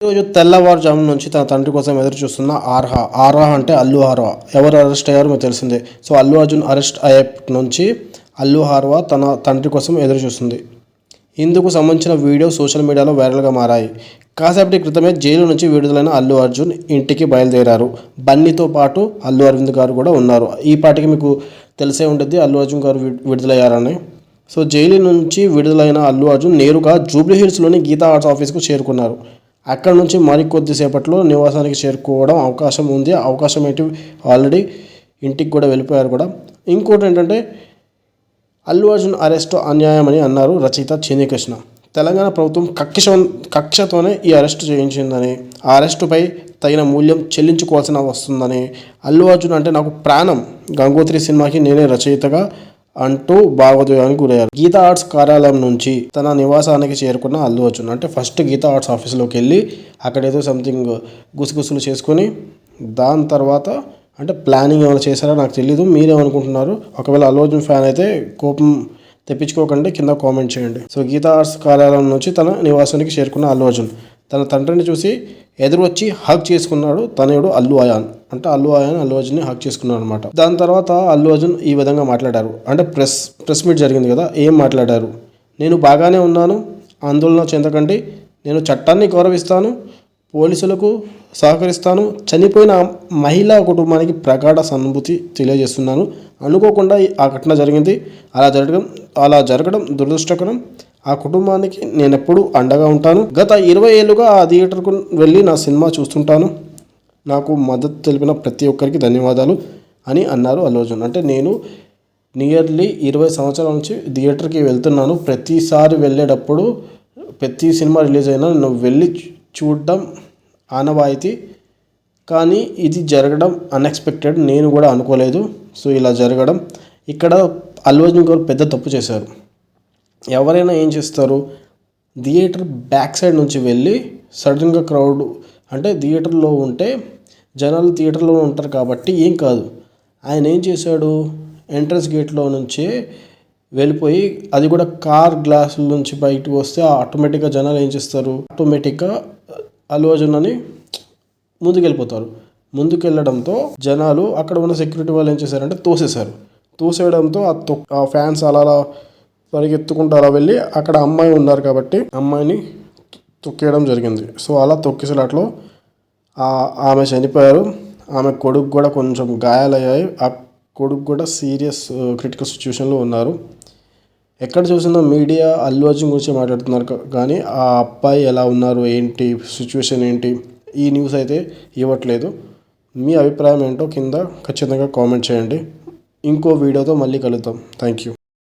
ఈరోజు తెల్లవారుజాము నుంచి తన తండ్రి కోసం ఎదురు చూస్తున్న ఆర్హా. ఆర్హా అంటే అల్లు ఆర్హా. ఎవరు అరెస్ట్ అయ్యారో మీకు తెలిసిందే. సో అల్లు అర్జున్ అరెస్ట్ అయ్యేప్పటి నుంచి అల్లు ఆర్హా తన తండ్రి కోసం ఎదురు చూస్తుంది. ఇందుకు సంబంధించిన వీడియో సోషల్ మీడియాలో వైరల్గా మారాయి. కాసేపటి క్రితమే జైలు నుంచి విడుదలైన అల్లు అర్జున్ ఇంటికి బయలుదేరారు. బన్నీతో పాటు అల్లు అరవింద్ గారు కూడా ఉన్నారు. ఈ పాటికి మీకు తెలిసే ఉంటుంది అల్లు అర్జున్ గారు విడుదలయ్యారని. సో జైలు నుంచి విడుదలైన అల్లు అర్జున్ నేరుగా జూబ్లీహిల్స్లోని గీతా ఆర్ట్స్ ఆఫీస్కు చేరుకున్నారు. అక్కడ నుంచి మరికొద్దిసేపట్లో నివాసానికి చేరుకోవడం అవకాశం ఏంటి, ఆల్రెడీ ఇంటికి కూడా వెళ్ళిపోయారు కూడా. ఇంకోటి ఏంటంటే అల్లు అర్జున్ అరెస్ట్ అన్యాయమని అన్నారు రచయిత చిన్ని కృష్ణ. తెలంగాణ ప్రభుత్వం కక్షతోనే ఈ అరెస్టు చేయించిందని, ఆ అరెస్టుపై తగిన మూల్యం చెల్లించుకోవాల్సిన వస్తుందని, అల్లు అర్జున్ అంటే నాకు ప్రాణం, గంగోత్రి సినిమాకి నేనే రచయితగా అంటూ భావోద్వేగానికి గురయ్యారు. గీతా ఆర్ట్స్ కార్యాలయం నుంచి తన నివాసానికి చేరుకున్న అల్లు అర్జున్ అంటే ఫస్ట్ గీతా ఆర్ట్స్ ఆఫీస్లోకి వెళ్ళి అక్కడేదో సంథింగ్ గుసగుసలు చేసుకొని దాని తర్వాత అంటే ప్లానింగ్ ఏమైనా చేశారో నాకు తెలీదు. మీరేమనుకుంటున్నారు? ఒకవేళ అల్లు అర్జున్ ఫ్యాన్ అయితే కోపం తెప్పించుకోకండి, కింద కామెంట్ చేయండి. సో గీతా ఆర్ట్స్ కార్యాలయం నుంచి తన నివాసానికి చేరుకున్న అల్లు అర్జున్ తన తండ్రిని చూసి ఎదురు వచ్చి హగ్ చేసుకున్నాడు. తనయుడు అల్లు అయాన్ అంటే అల్లు అర్జున్ని హగ్ చేసుకున్నాడు అనమాట. దాని తర్వాత అల్లు అర్జున్ ఈ విధంగా మాట్లాడారు. అంటే ప్రెస్ మీట్ జరిగింది కదా, ఏం మాట్లాడారు? నేను బాగానే ఉన్నాను, ఆందోళన చెందకండి, నేను చట్టాన్ని గౌరవిస్తాను, పోలీసులకు సహకరిస్తాను, చనిపోయిన మహిళా కుటుంబానికి ప్రగాఢ సానుభూతి తెలియజేస్తున్నాను. అనుకోకుండా ఆ ఘటన జరిగింది. అలా జరగడం దురదృష్టకరం. ఆ కుటుంబానికి నేను ఎప్పుడూ అండగా ఉంటాను. గత 20 ఏళ్ళుగా ఆ థియేటర్కు వెళ్ళి నా సినిమా చూస్తుంటాను. నాకు మద్దతు తెలిపిన ప్రతి ఒక్కరికి ధన్యవాదాలు అని అన్నారు అల్లు అర్జున్. అంటే నేను నియర్లీ 20 సంవత్సరాల నుంచి థియేటర్కి వెళ్తున్నాను. ప్రతిసారి వెళ్ళేటప్పుడు ప్రతి సినిమా రిలీజ్ అయినా నేను వెళ్ళి చూడడం ఆనవాయితీ. కానీ ఇది జరగడం అన్ఎక్స్పెక్టెడ్, నేను కూడా అనుకోలేదు. సో ఇలా జరగడం, ఇక్కడ అల్లు అర్జున్ గారు పెద్ద తప్పు చేశారు. ఎవరైనా ఏం చేస్తారు, థియేటర్ బ్యాక్ సైడ్ నుంచి వెళ్ళి సడన్గా క్రౌడ్ అంటే థియేటర్లో ఉంటే జనాలు థియేటర్లో ఉంటారు కాబట్టి ఏం కాదు. ఆయన ఏం చేశాడు, ఎంట్రన్స్ గేట్లో నుంచే వెళ్ళిపోయి అది కూడా కార్ గ్లాసుల నుంచి బయటకు వస్తే ఆటోమేటిక్గా జనాలు ఏం చేస్తారు, ఆటోమేటిక్గా అల్లు అర్జున్ అని ముందుకెళ్ళిపోతారు. ముందుకెళ్ళడంతో జనాలు అక్కడ ఉన్న సెక్యూరిటీ వాళ్ళు ఏం చేశారంటే తోసేయడంతో ఆ ఫ్యాన్స్ అలా పరిగెత్తుకుంటూ అలా వెళ్ళి అక్కడ అమ్మాయి ఉన్నారు కాబట్టి అమ్మాయిని తొక్కేయడం జరిగింది. సో అలా తొక్కేసేలాట్లో ఆమె చనిపోయారు. ఆమె కొడుకు కూడా కొంచెం గాయాలయ్యాయి. ఆ కొడుకు కూడా సీరియస్ క్రిటికల్ సిచ్యువేషన్లో ఉన్నారు. ఎక్కడ చూసినా మీడియా అల్లు అర్జున్ గురించి మాట్లాడుతున్నారు కానీ ఆ అబ్బాయి ఎలా ఉన్నారు, ఏంటి సిచ్యువేషన్ ఏంటి, ఈ న్యూస్ అయితే ఇవ్వట్లేదు. మీ అభిప్రాయం ఏంటో కింద ఖచ్చితంగా కామెంట్ చేయండి. ఇంకో వీడియోతో మళ్ళీ కలుద్దాం. Thank you.